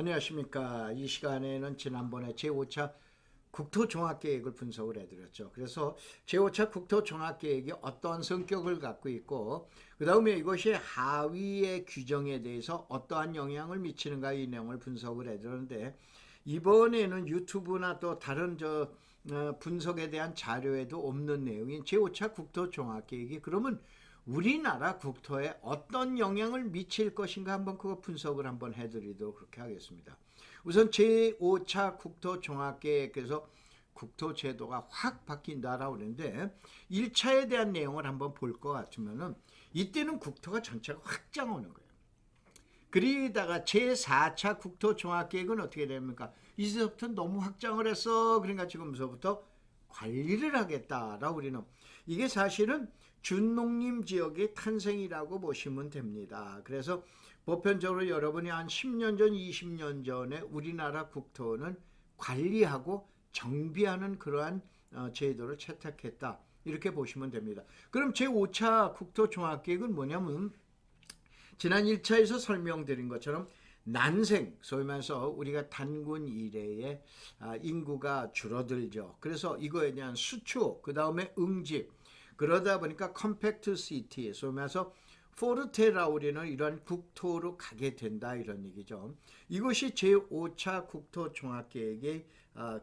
안녕하십니까. 이 시간에는 지난번에 제5차 국토종합계획을 분석을 해드렸죠. 그래서 제5차 국토종합계획이 어떠한 성격을 갖고 있고 그 다음에 이것이 하위의 규정에 대해서 어떠한 영향을 미치는가 이 내용을 분석을 해드렸는데, 이번에는 유튜브나 또 다른 분석에 대한 자료에도 없는 내용인 제5차 국토종합계획이 그러면 우리나라 국토에 어떤 영향을 미칠 것인가 한번 그거 분석을 한번 해드리도록 그렇게 하겠습니다. 우선 제5차 국토종합계획에서 국토제도가 확 바뀐다라고 그러는데 1차에 대한 내용을 한번 볼 것 같으면은 이때는 국토가 전체가 확장 오는 거예요. 그러다가 제4차 국토종합계획은 어떻게 됩니까? 이제부터 너무 확장을 했어. 그러니까 지금서부터 관리를 하겠다라고 우리는, 이게 사실은 준농림 지역의 탄생이라고 보시면 됩니다. 그래서 보편적으로 여러분이 한 10년 전, 20년 전에 우리나라 국토는 관리하고 정비하는 그러한 제도를 채택했다. 이렇게 보시면 됩니다. 그럼 제5차 국토종합계획은 뭐냐면 지난 1차에서 설명드린 것처럼 난생, 소위 말해서 우리가 단군 이래에 인구가 줄어들죠. 그래서 이거에 대한 수축, 그 다음에 응집, 그러다 보니까 컴팩트 시티, 소위 말해서 포르테라고 우리는 이런 국토로 가게 된다 이런 얘기죠. 이것이 제5차 국토종합계획의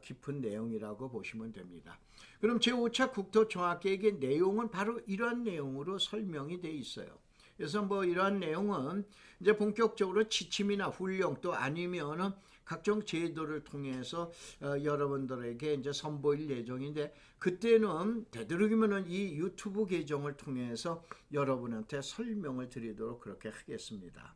깊은 내용이라고 보시면 됩니다. 그럼 제5차 국토종합계획의 내용은 바로 이런 내용으로 설명이 돼 있어요. 그래서 뭐 이러한 내용은 이제 본격적으로 지침이나 훈령 또 아니면은 각종 제도를 통해서 여러분들에게 이제 선보일 예정인데, 그때는 되도록이면은 이 유튜브 계정을 통해서 여러분한테 설명을 드리도록 그렇게 하겠습니다.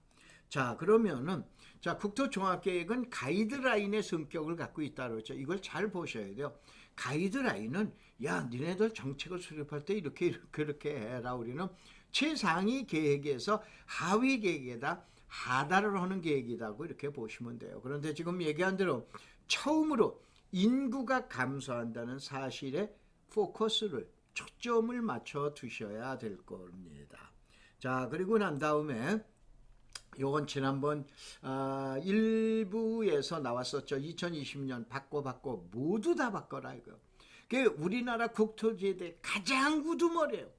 자, 그러면은 국토종합계획은 가이드라인의 성격을 갖고 있다고 했죠. 이걸 잘 보셔야 돼요. 가이드라인은 니네들 정책을 수립할 때 이렇게 해라. 우리는 최상위 계획에서 하위 계획에다 하달을 하는 계획이라고 이렇게 보시면 돼요. 그런데 지금 얘기한 대로 처음으로 인구가 감소한다는 사실에 포커스를, 초점을 맞춰 두셔야 될 겁니다. 자, 그리고 난 다음에 요건 지난번 1부에서 나왔었죠. 2020년 바꿔 모두 다 바꿔라 이거. 그게 우리나라 국토제도의 가장 우두머리예요.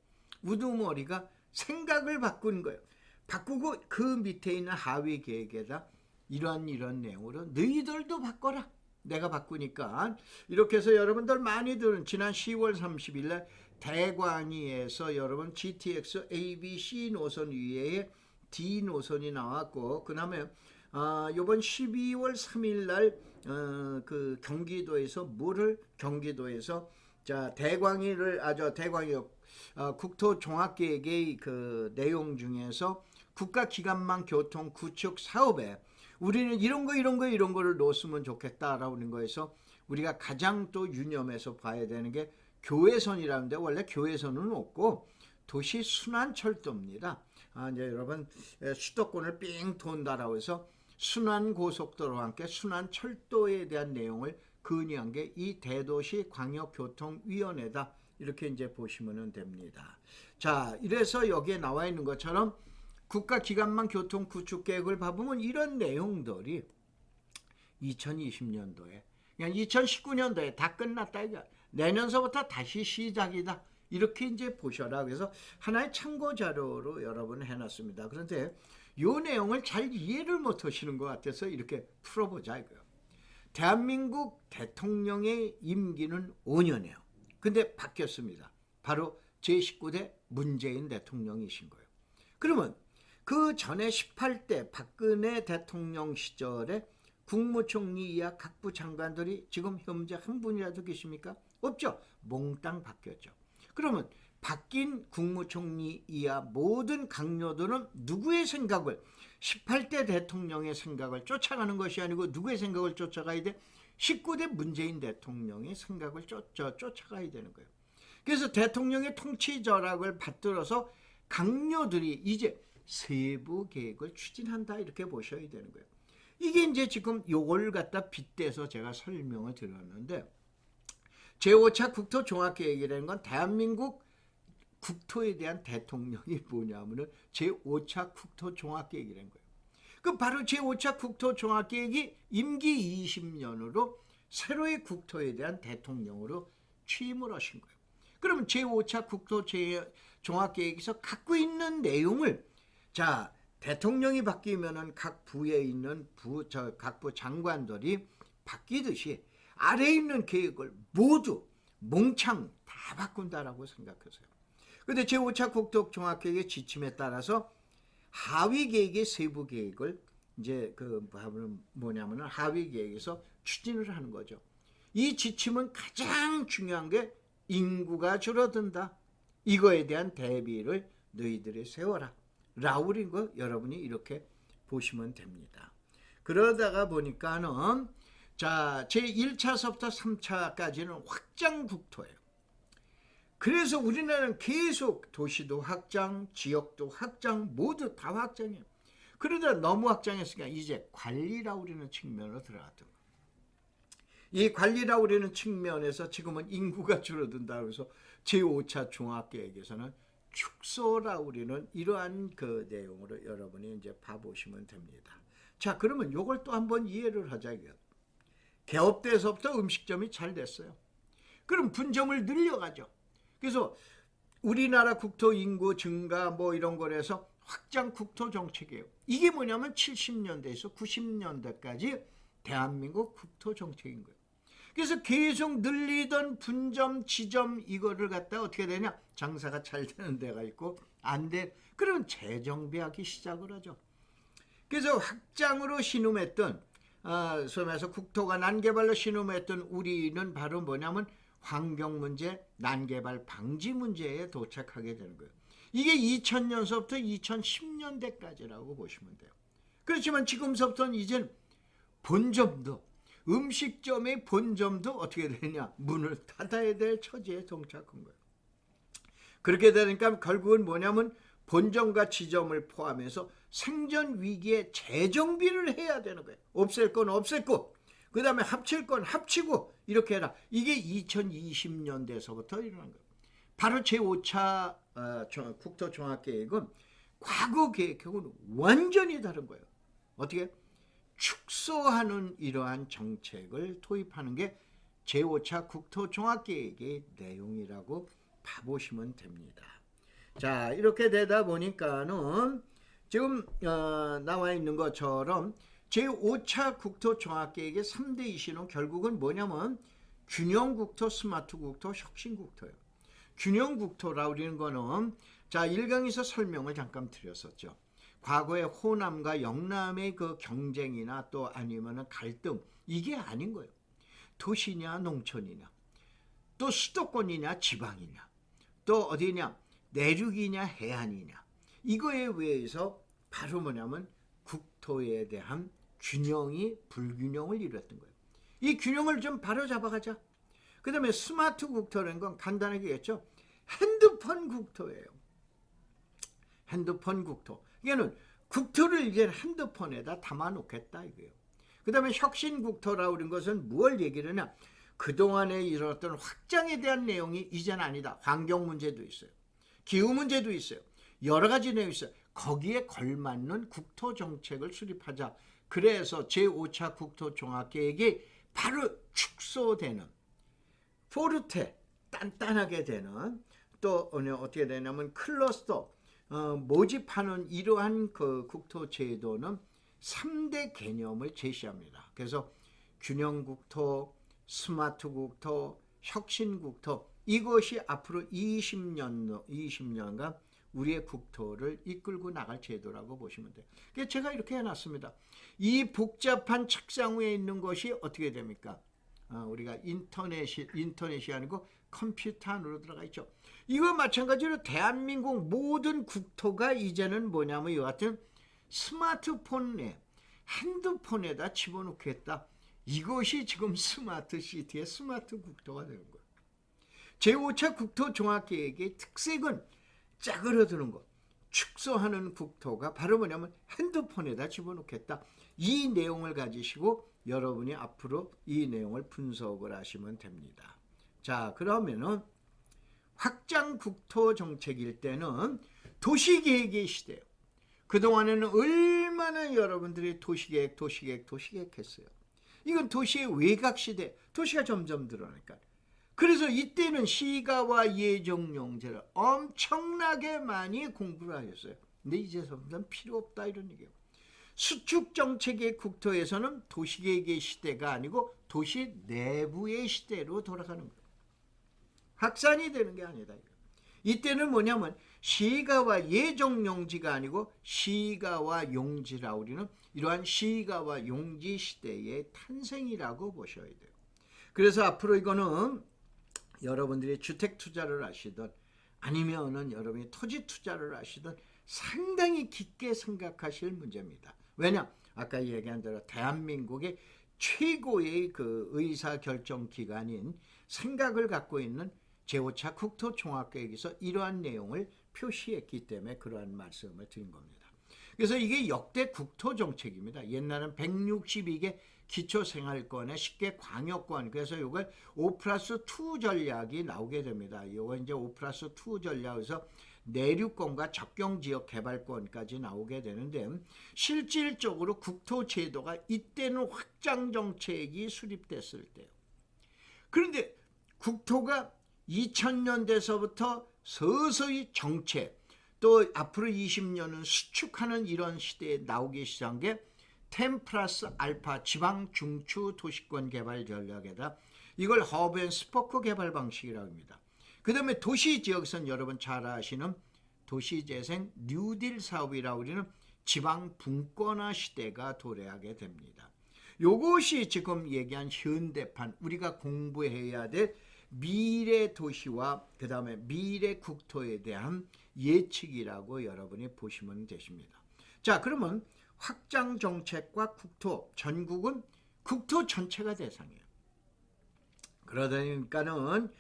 우두머리가 생각을 바꾸는 거예요. 바꾸고 그 밑에 있는 하위 계획에다 이런 내용으로 너희들도 바꿔라. 내가 바꾸니까. 이렇게 해서 여러분들 많이들은 지난 10월 30일 날 대광위에서 여러분 GTX ABC 노선 위에 D 노선이 나왔고, 그 다음에 요번 12월 3일 날 그 경기도에서 대광위를 대광위 국토종합계획의 그 내용 중에서 국가기관망 교통 구축 사업에 우리는 이런 거를 넣었으면 좋겠다라고 하는 거에서 우리가 가장 또 유념해서 봐야 되는 게 교외선이라는데, 원래 교외선은 없고 도시 순환철도입니다. 이제 여러분 수도권을 삥 돈다라고 해서 순환고속도로와 함께 순환철도에 대한 내용을 건의한 게 이 대도시 광역교통위원회다. 이렇게 이제 보시면 됩니다. 자, 이래서 여기에 나와 있는 것처럼 국가기관망 교통 구축 계획을 봐보면 이런 내용들이 2020년도에, 그냥 2019년도에 다 끝났다 이거. 내년서부터 다시 시작이다. 이렇게 이제 보셔라. 그래서 하나의 참고 자료로 여러분 해놨습니다. 그런데 이 내용을 잘 이해를 못 하시는 것 같아서 이렇게 풀어보자 이거요. 대한민국 대통령의 임기는 5년이에요. 근데 바뀌었습니다. 바로 제19대 문재인 대통령이신 거예요. 그러면 그 전에 18대 박근혜 대통령 시절에 국무총리 이하 각부 장관들이 지금 현재 한 분이라도 계십니까? 없죠. 몽땅 바뀌었죠. 그러면 바뀐 국무총리 이하 모든 강요들은 누구의 생각을, 18대 대통령의 생각을 쫓아가는 것이 아니고 누구의 생각을 쫓아가야 돼? 19대 문재인 대통령의 생각을 쫓아가야 되는 거예요. 그래서 대통령의 통치 절약을 받들어서 강요들이 이제 세부 계획을 추진한다 이렇게 보셔야 되는 거예요. 이게 이제 지금 요걸 갖다 빗대서 제가 설명을 드렸는데, 제5차 국토종합계획이라는 건 대한민국 국토에 대한 대통령이 뭐냐면은 제5차 국토종합계획이라는 거예요. 그 바로 제5차 국토종합계획이 임기 20년으로 새로의 국토에 대한 대통령으로 취임을 하신 거예요. 그러면 제5차 국토종합계획에서 갖고 있는 내용을 자 대통령이 바뀌면은 각 부에 있는 각 부 장관들이 바뀌듯이 아래에 있는 계획을 모두 몽창 다 바꾼다라고 생각하세요. 그런데 제5차 국토종합계획의 지침에 따라서 하위 계획의 세부 계획을 이제 뭐냐면은 하위 계획에서 추진을 하는 거죠. 이 지침은 가장 중요한 게 인구가 줄어든다. 이거에 대한 대비를 너희들이 세워라. 라울인 거 여러분이 이렇게 보시면 됩니다. 그러다가 보니까는 자 제1차서부터 3차까지는 확장 국토예요. 그래서 우리나라는 계속 도시도 확장, 지역도 확장, 모두 다 확장이에요. 그러다 너무 확장했으니까 이제 관리라고 우리는 측면으로 들어갔던 거예요. 이 관리라고 우리는 측면에서 지금은 인구가 줄어든다고 해서 제5차 종합계획에서는 축소라고 우리는 이러한 그 내용으로 여러분이 이제 봐보시면 됩니다. 자, 그러면 이걸 또 한번 이해를 하자 이거예요. 개업 때서부터 음식점이 잘 됐어요. 그럼 분점을 늘려가죠. 그래서 우리나라 국토 인구 증가 뭐 이런 거에서 확장 국토 정책이에요. 이게 뭐냐면 70년대에서 90년대까지 대한민국 국토 정책인 거예요. 그래서 계속 늘리던 분점, 지점 이거를 갖다 어떻게 되냐? 장사가 잘 되는 데가 있고 안 돼. 그러면 재정비하기 시작을 하죠. 그래서 확장으로 신음했던 소위 말해서 국토가 난개발로 신음했던 우리는 바로 뭐냐면 환경 문제, 난개발 방지 문제에 도착하게 되는 거예요. 이게 2000년서부터 2010년대까지라고 보시면 돼요. 그렇지만 지금서부터는 이젠 본점도 음식점의 본점도 어떻게 되냐? 문을 닫아야 될 처지에 동착한 거예요. 그렇게 되니까 결국은 뭐냐면 본점과 지점을 포함해서 생존 위기에 재정비를 해야 되는 거예요. 없앨 건 없앴고 그 다음에 합칠 건 합치고 이렇게 해라. 이게 2020년대에서부터 일어난 거예요. 바로 제5차 국토종합계획은 과거 계획하고는 완전히 다른 거예요. 어떻게? 축소하는 이러한 정책을 도입하는 게 제5차 국토종합계획의 내용이라고 봐보시면 됩니다. 자, 이렇게 되다 보니까는 지금 나와 있는 것처럼 제5차 국토종합계획의 3대 이슈는 결국은 뭐냐면 균형국토, 스마트국토, 혁신국토예요. 균형국토라고 하는 거는 자 1강에서 설명을 잠깐 드렸었죠. 과거의 호남과 영남의 그 경쟁이나 또 아니면은 갈등 이게 아닌 거예요. 도시냐 농촌이냐 또 수도권이냐 지방이냐 또 어디냐 내륙이냐 해안이냐 이거에 의해서 바로 뭐냐면 국토에 대한 균형이 불균형을 이뤘던 거예요. 이 균형을 좀 바로 잡아가자. 그 다음에 스마트 국토라는 건 간단하게 얘기했죠. 핸드폰 국토예요. 핸드폰 국토. 이게는 국토를 이제 핸드폰에다 담아놓겠다 이거예요. 그 다음에 혁신국토라고 하는 것은 무엇을 얘기를 하냐. 그동안에 일어났던 확장에 대한 내용이 이제는 아니다. 환경 문제도 있어요. 기후 문제도 있어요. 여러 가지 내용이 있어요. 거기에 걸맞는 국토정책을 수립하자. 그래서 제5차 국토종합계획이 바로 축소되는 포르테 단단하게 되는 또 어떻게 되냐면 클러스터 모집하는 이러한 그 국토제도는 3대 개념을 제시합니다. 그래서 균형국토, 스마트국토, 혁신국토 이것이 앞으로 20년간 우리의 국토를 이끌고 나갈 제도라고 보시면 돼요. 그래서 제가 이렇게 해놨습니다. 이 복잡한 책상 위에 있는 것이 어떻게 됩니까? 우리가 인터넷이 아니고 컴퓨터 안으로 들어가 있죠. 이거 마찬가지로 대한민국 모든 국토가 이제는 뭐냐면 이와 같은 스마트폰에 핸드폰에다 집어넣겠다. 이것이 지금 스마트 시티의 스마트 국토가 되는 거예요. 제5차 국토종합계획의 특색은 짜그러드는 것, 축소하는 국토가 바로 뭐냐면 핸드폰에다 집어넣겠다. 이 내용을 가지시고 여러분이 앞으로 이 내용을 분석을 하시면 됩니다. 자, 그러면은 확장 국토 정책일 때는 도시계획의 시대예요. 그동안에는 얼마나 여러분들이 도시계획 했어요. 이건 도시의 외곽 시대, 도시가 점점 늘어나니까. 그래서 이때는 시가와 예정용지를 엄청나게 많이 공부를 하셨어요. 근데 이제서부터는 필요 없다 이런 얘기예요. 수축정책의 국토에서는 도시계획의 시대가 아니고 도시 내부의 시대로 돌아가는 거예요. 확산이 되는 게 아니다. 이때는 뭐냐면 시가와 예정용지가 아니고 시가와 용지라 우리는 이러한 시가와 용지 시대의 탄생이라고 보셔야 돼요. 그래서 앞으로 이거는 여러분들이 주택 투자를 하시든 아니면은 여러분이 토지 투자를 하시든 상당히 깊게 생각하실 문제입니다. 왜냐? 아까 얘기한 대로 대한민국의 최고의 그 의사결정 기관인 생각을 갖고 있는 제5차 국토종합계획에서 이러한 내용을 표시했기 때문에 그러한 말씀을 드린 겁니다. 그래서 이게 역대 국토정책입니다. 옛날엔 162개 기초생활권에 10개 광역권, 그래서 이걸 5+2 전략이 나오게 됩니다. 이거 이제 5+2 전략에서 내륙권과 접경지역 개발권까지 나오게 되는데 실질적으로 국토제도가 이때는 확장정책이 수립됐을 때요. 그런데 국토가 2000년대서부터 서서히 정책, 또 앞으로 20년은 수축하는 이런 시대에 나오기 시작한 게 10+α 지방 중추 도시권 개발 전략에다 이걸 허브 앤 스포크 개발 방식이라고 합니다. 그 다음에 도시지역선 여러분 잘 아시는 도시재생 뉴딜 사업이라고 우리는 지방 분권화 시대가 도래하게 됩니다. 요것이 지금 얘기한 현대판 우리가 공부해야 될 미래 도시와 그 다음에 미래 국토에 대한 예측이라고 여러분이 보시면 되십니다. 자, 그러면 확장 정책과 국토, 전국은 국토 전체가 대상이에요. 그러다 보니까는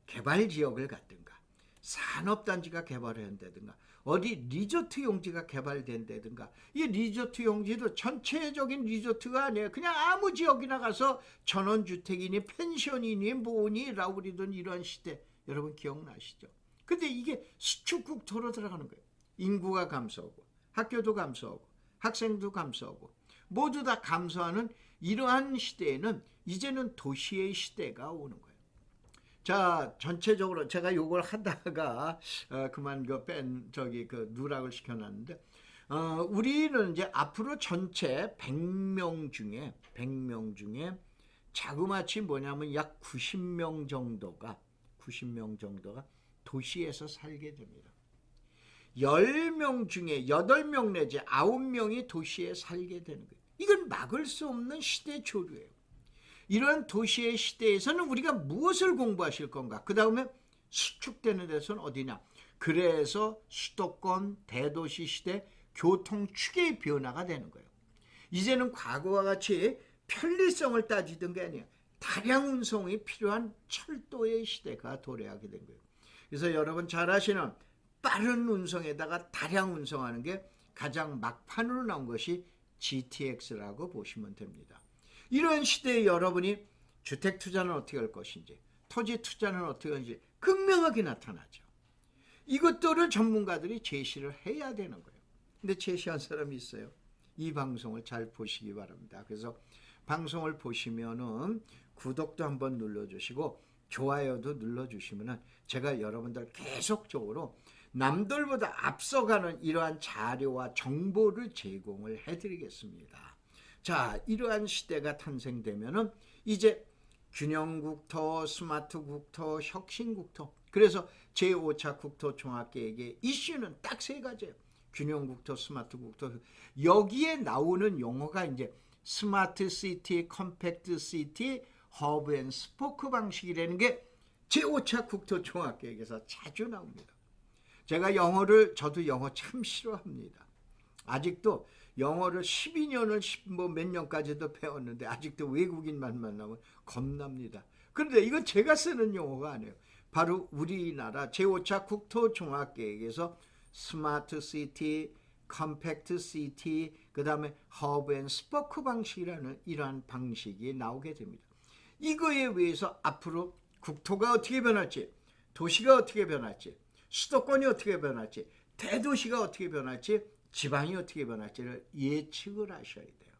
개발지역을 갖든가 산업단지가 개발된다든가 어디 리조트 용지가 개발된다든가 이 리조트 용지도 전체적인 리조트가 아니에요. 그냥 아무 지역이나 가서 전원주택이니 펜션이니 뭐니 라우리든 이런 시대 여러분 기억나시죠? 근데 이게 수축국토로 들어가는 거예요. 인구가 감소하고 학교도 감소하고 학생도 감소하고 모두 다 감소하는 이러한 시대에는 이제는 도시의 시대가 오는 거예요. 자, 전체적으로 제가 요걸 하다가 그만 그 누락을 시켜놨는데 우리는 이제 앞으로 전체 100명 중에 자그마치 뭐냐면 약 90명 정도가 도시에서 살게 됩니다. 10명 중에 8명 내지 9명이 도시에 살게 되는 거예요. 이건 막을 수 없는 시대 조류예요. 이런 도시의 시대에서는 우리가 무엇을 공부하실 건가? 그 다음에 수축되는 데서는 어디냐? 그래서 수도권 대도시 시대 교통 축의 변화가 되는 거예요. 이제는 과거와 같이 편리성을 따지던 게 아니에요. 다량 운송이 필요한 철도의 시대가 도래하게 된 거예요. 그래서 여러분 잘 아시는 빠른 운송에다가 다량 운송하는 게 가장 막판으로 나온 것이 GTX라고 보시면 됩니다. 이런 시대에 여러분이 주택 투자는 어떻게 할 것인지 토지 투자는 어떻게 하는지 극명하게 나타나죠. 이것들을 전문가들이 제시를 해야 되는 거예요. 근데 제시한 사람이 있어요. 이 방송을 잘 보시기 바랍니다. 그래서 방송을 보시면은 구독도 한번 눌러주시고 좋아요도 눌러주시면은 제가 여러분들 계속적으로 남들보다 앞서가는 이러한 자료와 정보를 제공을 해드리겠습니다. 자, 이러한 시대가 탄생되면은 이제 균형국토, 스마트국토, 혁신국토. 그래서 제5차 국토종합계획의 이슈는 딱 세 가지예요. 균형국토, 스마트국토. 여기에 나오는 용어가 이제 스마트시티, 컴팩트시티, 허브 앤 스포크 방식이라는 게 제5차 국토종합계획에서 자주 나옵니다. 제가 저도 영어 참 싫어합니다. 아직도 영어를 12년을 몇 년까지도 배웠는데 아직도 외국인만 만나면 겁납니다. 그런데 이건 제가 쓰는 용어가 아니에요. 바로 우리나라 제5차 국토종합계획에서 스마트시티, 컴팩트시티, 그 다음에 허브 앤 스포크 방식이라는 이러한 방식이 나오게 됩니다. 이거에 의해서 앞으로 국토가 어떻게 변할지, 도시가 어떻게 변할지, 수도권이 어떻게 변할지, 대도시가 어떻게 변할지 지방이 어떻게 변할지를 예측을 하셔야 돼요.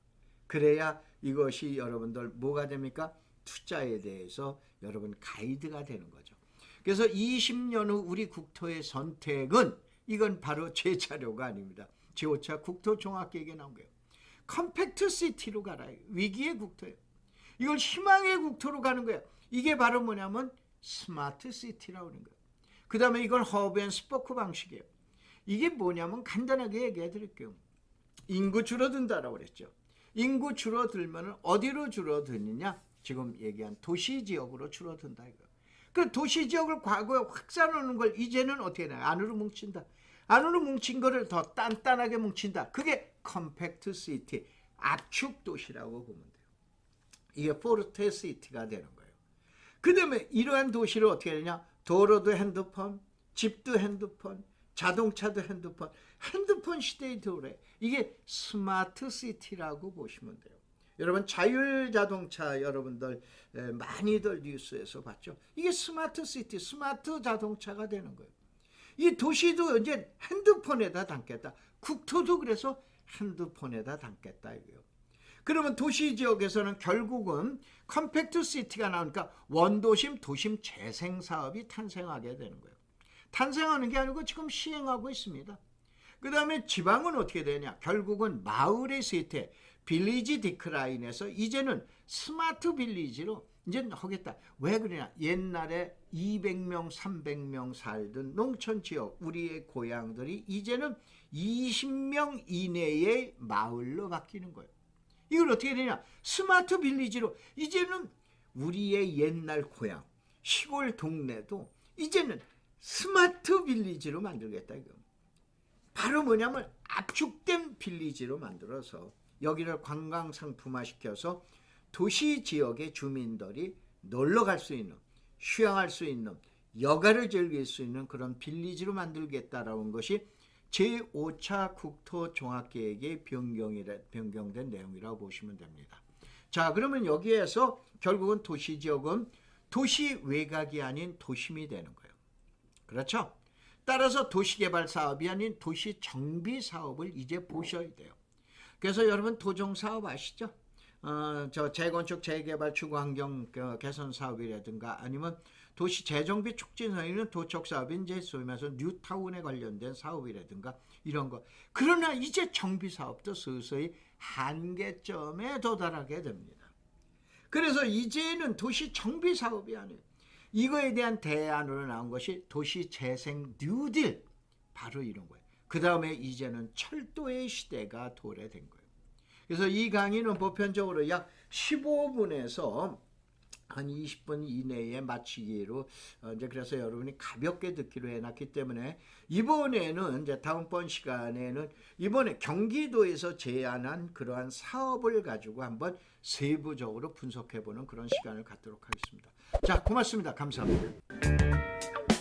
그래야 이것이 여러분들 뭐가 됩니까? 투자에 대해서 여러분 가이드가 되는 거죠. 그래서 20년 후 우리 국토의 선택은 이건 바로 제 자료가 아닙니다. 제5차 국토종합계획에 나온 거예요. 컴팩트 시티로 가라. 위기의 국토예요. 이걸 희망의 국토로 가는 거예요. 이게 바로 뭐냐면 스마트 시티라고 하는 거예요. 그 다음에 이건 허브 앤 스포크 방식이에요. 이게 뭐냐면 간단하게 얘기해 드릴게요. 인구 줄어든다라고 그랬죠. 인구 줄어들면 어디로 줄어드느냐? 지금 얘기한 도시지역으로 줄어든다 이거. 그 도시지역을 과거에 확산하는 걸 이제는 어떻게 해요? 안으로 뭉친다. 안으로 뭉친 거를 더 단단하게 뭉친다. 그게 컴팩트 시티, 압축 도시라고 보면 돼요. 이게 포르테 시티가 되는 거예요. 그 다음에 이러한 도시를 어떻게 하느냐? 도로도 핸드폰, 집도 핸드폰, 자동차도 핸드폰, 핸드폰 시대의 도래. 이게 스마트 시티라고 보시면 돼요. 여러분 자율자동차 여러분들 많이들 뉴스에서 봤죠. 이게 스마트 시티, 스마트 자동차가 되는 거예요. 이 도시도 이제 핸드폰에다 담겠다. 국토도 그래서 핸드폰에다 담겠다 이거예요. 그러면 도시 지역에서는 결국은 컴팩트 시티가 나오니까 원도심 도심 재생 사업이 탄생하게 되는 거예요. 탄생하는 게 아니고 지금 시행하고 있습니다. 그 다음에 지방은 어떻게 되냐? 결국은 마을의 쇠퇴, 빌리지 디크라인에서 이제는 스마트 빌리지로 이제 하겠다. 왜 그러냐? 옛날에 200명, 300명 살던 농촌 지역, 우리의 고향들이 이제는 20명 이내의 마을로 바뀌는 거예요. 이걸 어떻게 되냐? 스마트 빌리지로 이제는 우리의 옛날 고향, 시골 동네도 이제는 스마트 빌리지로 만들겠다 이거. 바로 뭐냐면 압축된 빌리지로 만들어서 여기를 관광 상품화 시켜서 도시 지역의 주민들이 놀러 갈 수 있는, 휴양할 수 있는, 여가를 즐길 수 있는 그런 빌리지로 만들겠다라는 것이 제5차 국토종합계획의 변경된 내용이라고 보시면 됩니다. 자, 그러면 여기에서 결국은 도시 지역은 도시 외곽이 아닌 도심이 되는 거예요. 그렇죠? 따라서 도시개발 사업이 아닌 도시 정비 사업을 이제 보셔야 돼요. 그래서 여러분 도정사업 아시죠? 저 재건축 재개발 주거환경 개선 사업이라든가 아니면 도시 재정비 촉진 사업은 도척 사업이 이제 소위 말해서 뉴타운에 관련된 사업이라든가 이런 거. 그러나 이제 정비 사업도 서서히 한계점에 도달하게 됩니다. 그래서 이제는 도시 정비 사업이 아니에요. 이거에 대한 대안으로 나온 것이 도시 재생 뉴딜, 바로 이런 거예요. 그 다음에 이제는 철도의 시대가 도래된 거예요. 그래서 이 강의는 보편적으로 약 15분에서 한 20분 이내에 마치기로 이제 그래서 여러분이 가볍게 듣기로 해놨기 때문에 이번에는 이제 다음번 시간에는 이번에 경기도에서 제안한 그러한 사업을 가지고 한번 세부적으로 분석해보는 그런 시간을 갖도록 하겠습니다. 자, 고맙습니다. 감사합니다.